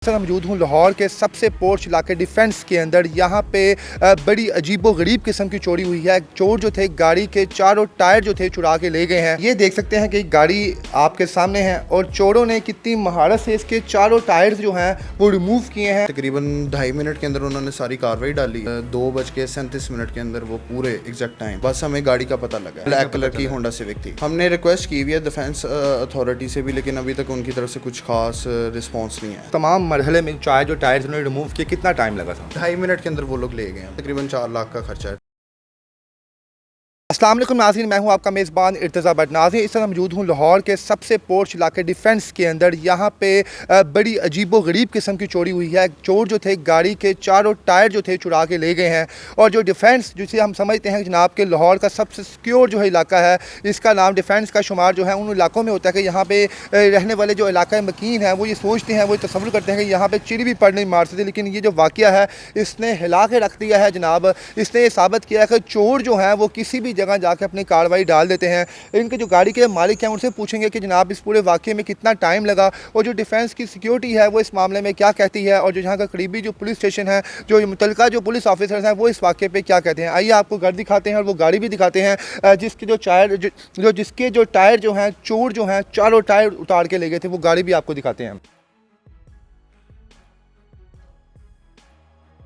Sir मौजूद हूँ लाहौर के सबसे पोर्च इलाके डिफेंस के अंदर। यहाँ पे बड़ी अजीबो गरीब किस्म की चोरी हुई है। चोर जो थे गाड़ी के चारों टायर जो थे चुरा के ले गए हैं। ये देख सकते हैं कि गाड़ी आपके सामने है और चोरों ने कितनी महारत से इसके चारों टायर्स जो हैं वो रिमूव किए हैं। तकरीबन 2.5 मिनट के अंदर उन्होंने सारी कार्रवाई डाली। 2:37 के अंदर वो पूरे एग्जैक्ट टाइम बस हमें गाड़ी का पता लगा। ब्लैक कलर की होंडा सिविक थी। हमने रिक्वेस्ट की हुई है डिफेंस अथॉरिटी से भी, लेकिन अभी तक उनकी तरफ से कुछ खास रिस्पॉन्स नहीं है। तमाम मरहले में चाहे जो टायर्स उन्होंने रिमूव किए, कितना टाइम लगा था? 2.5 मिनट के अंदर वो लोग ले गए हैं। तकरीबन 4 लाख का खर्चा है। अस्सलाम वालेकुम नाज़रीन, मैं हूं आपका मेज़बान इर्तज़ा भट्ट। नाज़रीन, इस समय मौजूद हूं लाहौर के सबसे पोर्च इलाके डिफेंस के अंदर। यहाँ पे बड़ी अजीबो गरीब किस्म की चोरी हुई है। चोर जो थे गाड़ी के चारों टायर जो थे चुरा के ले गए हैं। और जो डिफेंस जिसे हम समझते हैं जनाब के लाहौर का सबसे सिक्योर जो है इलाका है, इसका नाम डिफेंस का शुमार जो है उन इलाकों में होता है कि यहाँ पे रहने वाले जो इलाका मकीन है वो ये सोचते हैं, वो तसव्वुर करते हैं कि यहाँ पर चिड़ी भी पड़ नहीं मार सकती। लेकिन ये जो वाक़या है इसने हिला के रख दिया है जनाब। इसने ये साबित किया है कि चोर जो हैं वो किसी भी जगह जाके अपनी कार्रवाई डाल देते हैं। इनके जो गाड़ी के मालिक हैं उनसे पूछेंगे कि जनाब इस पूरे वाक़े में कितना टाइम लगा और जो डिफेंस की सिक्योरिटी है वो इस मामले में क्या कहती है, और जो यहाँ का करीबी जो पुलिस स्टेशन है, जो मुतलका जो पुलिस ऑफिसर्स हैं वो इस वाक़े पे क्या कहते हैं। आइए आपको घर दिखाते हैं और वो गाड़ी भी दिखाते हैं जिसके जो टायर जो हैं चोर जो हैं चारों टायर उतार के ले गए थे, वो गाड़ी भी आपको दिखाते हैं।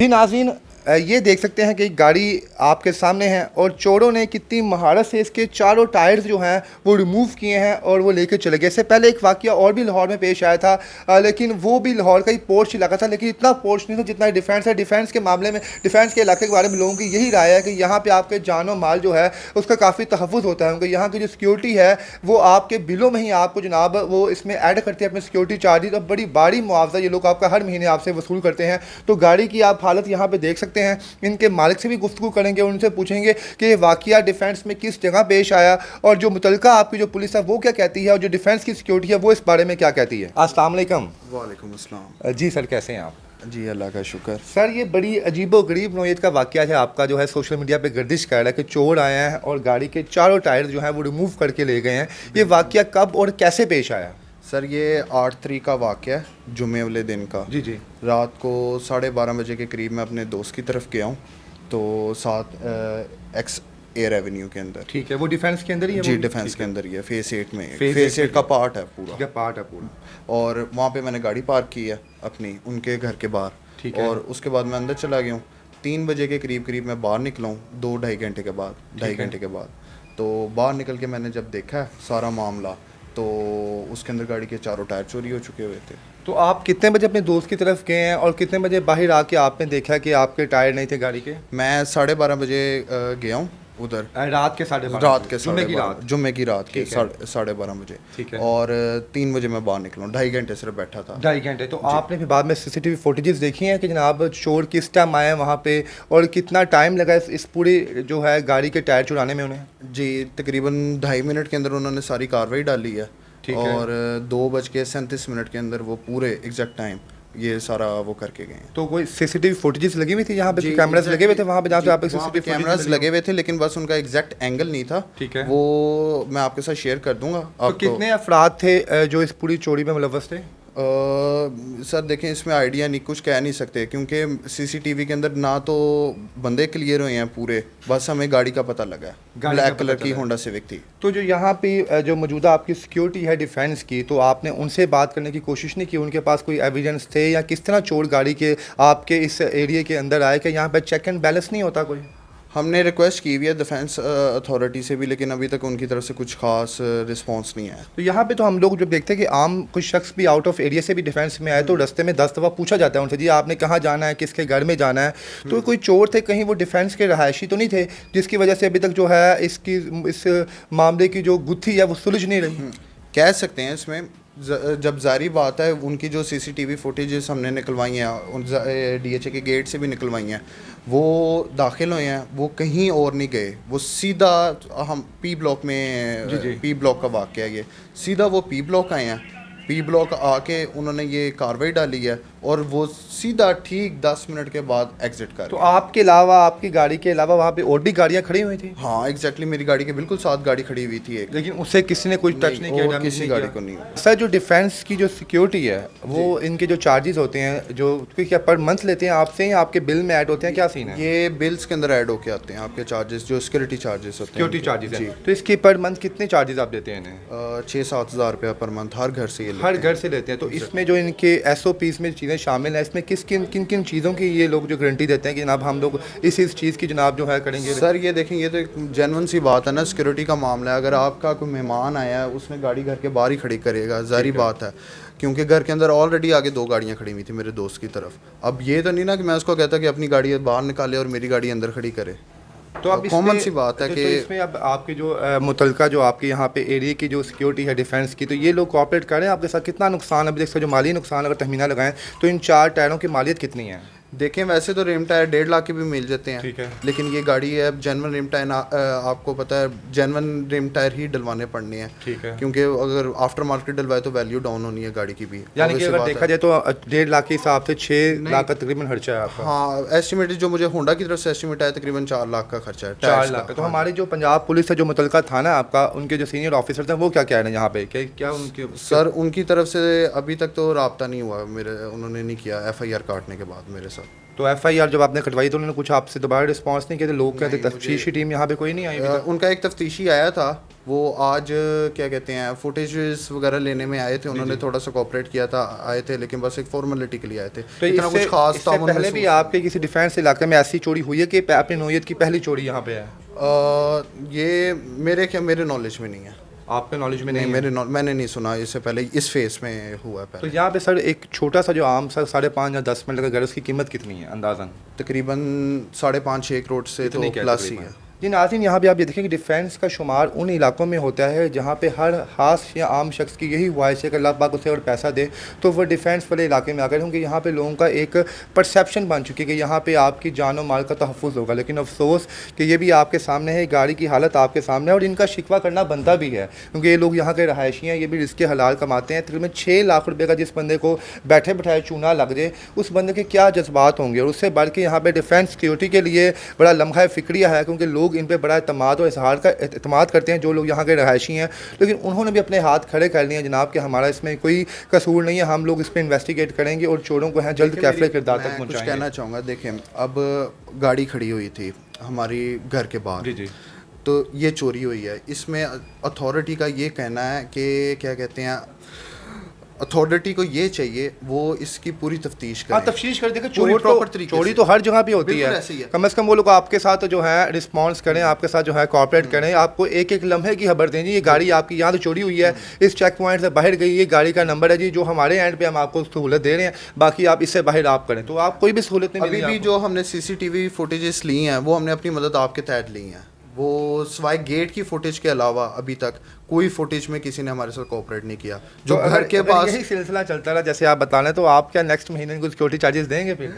जी नाज़रीन, ये देख सकते हैं कि गाड़ी आपके सामने है और चोरों ने कितनी महारत से इसके चारों टायर्स जो हैं वो रिमूव किए हैं और वो लेके चले गए। इससे पहले एक वाक़या और भी लाहौर में पेश आया था, लेकिन वो भी लाहौर का ही पोर्च इलाका था, लेकिन इतना पोर्च नहीं था जितना डिफेंस है। डिफेंस के मामले में, डिफेंस के इलाके के बारे में लोगों की यही राय है कि यहाँ पर आपके जान और माल जो है उसका काफ़ी तहफ़्फ़ुज़ होता है। उनका यहाँ की जो सिक्योरिटी है वो आपके बिलों में ही आपको जनाब वो इसमें ऐड करते हैं अपने सिक्योरिटी चार्जेज, और बड़ी भारी मुआवजा ये लोग आपका हर महीने आपसे वसूल करते हैं। तो गाड़ी की आप हालत यहाँ पर देख सकते हैं। इनके मालिक से भी गुफ्तगू करेंगे, उनसे पूछेंगे कि ये वाक़या डिफेंस में किस जगह पेश आया और जो मुतलका आपकी जो पुलिस है वो क्या कहती है और जो डिफेंस की सिक्योरिटी है वो इस बारे में क्या कहती है। अस्सलाम वालेकुम। वालेकुम अस्सलाम। जी सर, कैसे हैं आप? जी अल्लाह का शुक्र। सर, ये बड़ी अजीबो गरीब नौयत का वाक़या है आपका, जो है सोशल मीडिया पे गर्दिश कर रहा है कि चोर आए हैं और गाड़ी के चारों टायर जो हैं वो रिमूव करके ले गए हैं। ये वाक़या कब और कैसे पेश आया? सर ये 8 तारीख का वाक़या है, जुमे वाले दिन का। जी जी। रात को 12:30 बजे के करीब मैं अपने दोस्त की तरफ गया हूँ, तो साथ एक्स एयर एवेन्यू के अंदर। ठीक है, वो डिफेंस के अंदर ही है? जी डिफेंस के अंदर ही है, फेस 8 में। फेस 8 का पार्ट है पूरा। ठीक है, पार्ट है पूरा। और वहाँ पे मैंने गाड़ी पार्क की है अपनी, उनके घर के बाहर। ठीक है। और उसके बाद मैं अंदर चला गया हूँ। 3 बजे के करीब मैं बाहर निकला हूँ, 2-2.5 घंटे के बाद, 2.5 घंटे के बाद। तो बाहर निकल के मैंने जब देखा है सारा मामला, तो उसके अंदर गाड़ी के चारों टायर चोरी हो चुके हुए थे। तो आप कितने बजे अपने दोस्त की तरफ गए हैं और कितने बजे बाहर आके आपने देखा कि आपके टायर नहीं थे गाड़ी के? मैं 12:30 बजे गया हूँ उधर। रात के 12:30? रात के जुम्मे की रात? जुम्मे की रात के 12:30 बजे। ठीक है। और 3 बजे मैं बाहर निकला हूँ, 2.5 घंटे सिर्फ बैठा था। 2.5 घंटे। तो आपने फिर बाद में सीसीटीवी फुटेजेस देखी हैं कि जनाब चोर किस टाइम आए वहाँ पे और कितना टाइम लगा इस पूरे जो है गाड़ी के टायर चुराने में उन्हें? जी तकरीबन 2.5 मिनट के अंदर उन्होंने सारी कार्रवाई डाली है। ठीक है। और 2:37 के अंदर वो पूरे एग्जैक्ट टाइम ये सारा वो करके गए हैं। तो कोई सीसीटीवी फुटेजेस लगी हुई थी यहाँ पे? कैमरास लगे हुए थे वहाँ पे जहाँ पे आप सीसीटीवी कैमरास लगे हुए थे, लेकिन बस उनका एग्जैक्ट एंगल नहीं था। ठीक है। वो मैं आपके साथ शेयर कर दूंगा। तो कितने अफराद थे जो इस पूरी चोरी में मुलव्वस थे? सर देखें, इसमें आइडिया नहीं, कुछ कह नहीं सकते, क्योंकि सीसीटीवी के अंदर ना तो बंदे क्लियर हुए हैं पूरे, बस हमें गाड़ी का पता लगा है। ब्लैक कलर की होंडा सिविक थी। तो जो यहाँ पे जो मौजूदा आपकी सिक्योरिटी है डिफेंस की, तो आपने उनसे बात करने की कोशिश नहीं की? उनके पास कोई एविडेंस थे या किस तरह चोर गाड़ी के आपके इस एरिया के अंदर आए कि यहाँ पर चेक एंड बैलेंस नहीं होता कोई? हमने रिक्वेस्ट की हुई है डिफेंस अथॉरिटी से भी, लेकिन अभी तक उनकी तरफ से कुछ खास रिस्पांस नहीं है। तो यहाँ पे तो हम लोग जब देखते हैं कि आम कुछ शख्स भी आउट ऑफ एरिया से भी डिफेंस में आए तो रास्ते में 10 दफ़ा पूछा जाता है उनसे, जी आपने कहाँ जाना है, किसके घर में जाना है। तो कोई चोर थे, कहीं वो डिफेंस के रहायशी तो नहीं थे जिसकी वजह से अभी तक जो है इस मामले की जो गुत्थी है वो सुलझ नहीं रही? कह सकते हैं इसमें जब जारी बात है, उनकी जो सीसीटीवी फुटेजेस हमने निकलवाई हैं, उन डीएचए के गेट से भी निकलवाई हैं, वो दाखिल हुए हैं, वो कहीं और नहीं गए, वो सीधा हम पी ब्लॉक में पी ब्लॉक का वाक़या है ये, सीधा वो पी ब्लॉक आए हैं। पी ब्लॉक आके उन्होंने ये कार्रवाई डाली है और वो सीधा ठीक 10 मिनट के बाद एग्जिट कर तो गया। आपके अलावा, आपकी गाड़ी के अलावा वहाँ पे और भी गाड़ियाँ खड़ी हुई थी? हाँ एग्जैक्टली, मेरी गाड़ी के बिल्कुल साथ गाड़ी खड़ी हुई थी एक, लेकिन उससे किसी ने कुछ टच नहीं किया, और damage किसी नहीं गाड़ी किया? को नहीं। सर जो डिफेंस की जो सिक्योरिटी है वो इनके जो चार्जेस होते हैं जो क्या पर मंथ लेते हैं आपसे या आपके बिल में ऐड होते हैं, क्या सीन है? ये बिल्स के अंदर ऐड होके आते हैं आपके चार्जेस, जो सिक्योरिटी चार्जेस होते हैं। सिक्योरिटी चार्जेस जी। हैं, तो इसके पर मंथ कितने चार्जेस आप देते हैं इन्हें? 6-7 हज़ार रुपया पर मंथ हर घर से ये लेते हर हैं। घर से लेते हैं। तो इसमें जो इनके SOPs में चीज़ें शामिल हैं, इसमें किन किन चीज़ों की ये लोग जो गारंटी देते हैं कि जनाब हम लोग इस चीज़ की जनाब जो है करेंगे? सर ये देखें, ये तो एक जेन्युइन सी बात है ना, सिक्योरिटी का मामला है। अगर आपका कोई मेहमान आया है, उसने गाड़ी घर के बाहर ही खड़ी करेगा, जारी बात है, क्योंकि घर के अंदर ऑलरेडी आगे 2 गाड़ियां खड़ी हुई थी मेरे दोस्त की तरफ। अब ये तो नहीं ना कि मैं उसको कहता कि अपनी गाड़ी बाहर निकाले और मेरी गाड़ी अंदर खड़ी करे। तो अब कॉमन सी बात है तो कि इसमें अब आपके जो मुतलका जो आपके यहाँ पे एरिया की जो सिक्योरिटी है डिफेंस की, तो ये लोग कोऑपरेट करें आपके साथ? कितना नुकसान अभी देख सकते, जो माली नुकसान अगर तखमीना लगाएं तो इन 4 टायरों की मालियत कितनी है? देखें, वैसे तो रिम टायर 1.5 लाख के भी मिल जाते हैं, ठीक है। लेकिन ये गाड़ी है जेनवन रिम टायर, आपको पता है जेनवन रिम टायर ही डलवाने पड़ने हैं, ठीक है। क्योंकि अगर आफ्टर मार्केट डलवाए तो वैल्यू डाउन होनी है गाड़ी की भी। यानी कि obvious सी अगर बात देखा है। जाए तो 1.5 लाख के हिसाब से 6 लाख का तकरीबन खर्चा है आपका। हाँ एस्टिमेट जो मुझे होंडा की तरफ से एस्टिमेट आया तकरीबन 4 लाख का खर्चा है, 4 टायर्स लाख का। तो हाँ। हमारी जो पंजाब पुलिस है, जो मुतलका थाना है आपका, उनके जो सीनियर ऑफिसर्स हैं वो क्या कह रहे हैं यहाँ पे? क्या उनके सर उनकी तरफ से अभी तक तो रब्ता नहीं हुआ मेरे, उन्होंने नहीं किया FIR काटने के बाद मेरे साथ। तो FIR जब आपने कटवाई तो उन्होंने कुछ आपसे दोबारा रिस्पांस नहीं किया? तो लोग कहते तफ्तीशी टीम यहाँ पे कोई नहीं आई अभी तक? उनका एक तफ्तीशी आया था, वो आज क्या कहते हैं फुटेजेस वगैरह लेने में आए थे, उन्होंने थोड़ा सा कोऑपरेट किया था, आए थे, लेकिन बस एक फॉर्मेलिटी के लिए आए थे। तो इतना कुछ खास इससे तामुन पहले भी आपके किसी डिफेंस इलाके में ऐसी चोरी हुई है कि अपनी नौयत की पहली चोरी यहाँ पे है? ये मेरे नॉलेज में नहीं है। आपके नॉलेज में नहीं, नहीं है? मैंने नहीं सुना इससे पहले इस फेस में हुआ है तो पहले। यहाँ पे सर एक छोटा सा जो आम सर 5.5 या 10 मिनट का घर, उसकी कीमत कितनी है अंदाज़न? तकरीबन 5.5-6 करोड़ से तो इतनी क्या प्लस ही तकरीबन? है। जी नाज़रीन, यहाँ भी आप ये देखें कि डिफेंस का शुमार उन इलाकों में होता है जहाँ पे हर खास या आम शख्स की यही ख्वाहिश है कि अल्लाह पाक उसे अगर पैसा दे तो वो डिफेंस वाले इलाके में आकर, क्योंकि यहाँ पे लोगों का एक परसेप्शन बन चुकी है कि यहाँ पे आपकी जान और माल का तहफ़्फ़ुज़ होगा। लेकिन अफसोस कि ये भी आपके सामने है, गाड़ी की हालत आपके सामने है, और इनका शिकवा करना बनता भी है क्योंकि ये लोग यहाँ के रहायशी हैं, ये भी रिज़्क़ हलाल कमाते हैं। तकरीबन 6 लाख रुपये का जिस बंदे को बैठे बैठाए चूना लग जाए, उस बंदे के क्या जज्बात होंगे। और उससे बढ़ के यहाँ पर डिफेंस सिक्योरिटी के लिए बड़ा लम्हा फ़िक्रिया है, क्योंकि लोग इन पर बड़ा एतमाद और इजहार का एतमाद करते हैं जो लोग यहाँ के रहायशी हैं। लेकिन उन्होंने भी अपने हाथ खड़े कर लिए हैं जनाब कि हमारा इसमें कोई कसूर नहीं है, हम लोग इस पर इन्वेस्टिगेट करेंगे और चोरों को हैं जल्द कैफे किरदार तक मैं कुछ पहुँचाएंगे। कहना चाहूँगा, देखें अब गाड़ी खड़ी हुई थी हमारी घर के बाहर, जी जी, तो ये चोरी हुई है। इसमें अथॉरिटी का ये कहना है कि क्या कहते हैं, अथॉरिटी को ये चाहिए वो इसकी पूरी तफ्तीश हाँ करे। तफ्तीश कर देगा। पूरी proper तरीके चोरी से। तो हर जगह पे होती बिल्कुल ऐसे ही है, है। कम से कम वो लोग आपके साथ जो है रिस्पॉन्स करें, आपके साथ जो है कोऑपरेट करें, आपको एक एक लम्हे की खबर दें जी ये गाड़ी आपकी यहाँ तो चोरी हुई है, इस चेक पॉइंट से बाहर गई, ये गाड़ी का नंबर है जी, जो हमारे एंड पे हम आपको सहूलत दे रहे हैं, बाकी आप इससे बाहर आप करें। तो आप कोई भी सहूलत नहीं अभी मिलेगी भी आपको। जो हमने CCTV फुटेजेस ली हैं वो हमने अपनी मदद आपके तहत ली हैं, वो सिवाय गेट की फुटेज के अलावा अभी तक कोई फुटेज में किसी ने हमारे साथ कोऑपरेट नहीं किया। जो तो घर के पास यही सिलसिला चलता रहा जैसे आप बता रहे हैं, तो आप क्या नेक्स्ट महीने को सिक्योरिटी चार्जेस देंगे फिर?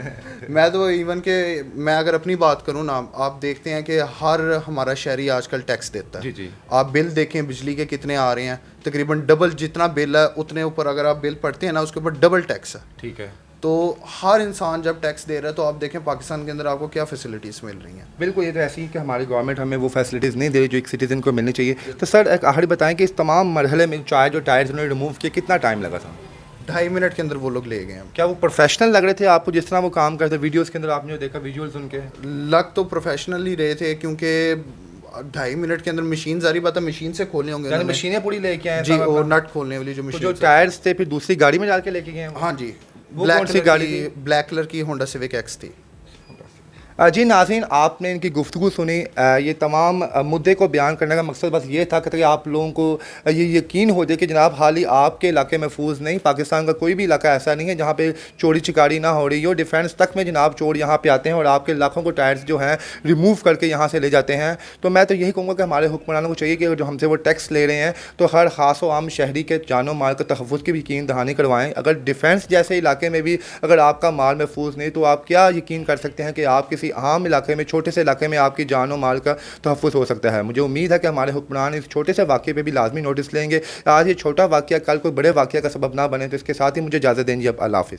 मैं तो इवन के मैं अगर अपनी बात करूं ना, आप देखते हैं कि हर हमारा शहरी आजकल टैक्स देता है। जी जी, आप बिल देखें बिजली के कितने आ रहे हैं, तकरीबन डबल जितना बिल है उतने ऊपर अगर आप बिल पढ़ते हैं ना उसके ऊपर डबल टैक्स है। ठीक है। तो हर इंसान जब टैक्स दे रहा है तो आप देखें पाकिस्तान के अंदर आपको क्या फैसिलिटीज़ मिल रही हैं। बिल्कुल, ये तो ऐसी ही कि हमारी गवर्नमेंट हमें वो फैसिलिटीज़ नहीं दे रही जो एक सिटीज़न को मिलनी चाहिए। तो सर एक आखिरी बताएं कि इस तमाम मरहले में चाहे जो टायर्स उन्होंने रिमूव किए कितना टाइम लगा था? 2.5 मिनट के अंदर वो लोग ले गए हैं। क्या वो प्रोफेशनल लग रहे थे आपको जिस तरह वो काम करते? वीडियोस के अंदर आपने जो देखा विजुअल्स उनके, लग तो प्रोफेशनल ही रहे थे, क्योंकि 2.5 मिनट के अंदर मशीन, सारी बात है मशीन से खोलने होंगे यानी उन्होंने। मशीनें पूरी लेके आए जी, और नट खोलने वाली जो तो मशीन जो टायर्स थे फिर दूसरी गाड़ी में डाल के लेके गए हैं? हाँ जी, वो कौन सी गाड़ी थी? ब्लैक कलर की होंडा सिविक एक्स थी। जी नाज़रीन, आपने इनकी गुफ्तगू सुनी। ये तमाम मुद्दे को बयान करने का मकसद बस ये था कि आप लोगों को ये यकीन हो जाए कि जनाब हाल ही आपके इलाके महफूज नहीं, पाकिस्तान का कोई भी इलाका ऐसा नहीं है जहाँ पे चोरी चिकारी ना हो रही हो। डिफेंस तक में जनाब चोर यहाँ पे आते हैं और आपके इलाकों को टायर्स जो हैं रिमूव करके यहाँ से ले जाते हैं। तो मैं तो यही कहूँगा कि हमारे हुक्मरानों को चाहिए कि जो हमसे वो टैक्स ले रहे हैं तो हर ख़ास व आम शहरी के जानो माल का तहफ़्फ़ुज़ की भी यकीन दहानी करवाएँ। अगर डिफेंस जैसे इलाके में भी अगर आपका माल महफूज नहीं तो आप क्या यकीन कर सकते हैं कि आप किसी आम इलाके में, छोटे से इलाके में आपकी जान और माल का तहफ़्फ़ुज़ हो सकता है। मुझे उम्मीद है कि हमारे हुक्मरान इस छोटे से वाक़े पे भी लाजमी नोटिस लेंगे। आज ये छोटा वाक़या कल कोई बड़े वाक़या का सबब ना बने। तो इसके साथ ही मुझे इजाज़त दें जी, अब अल्लाह हाफ़िज़।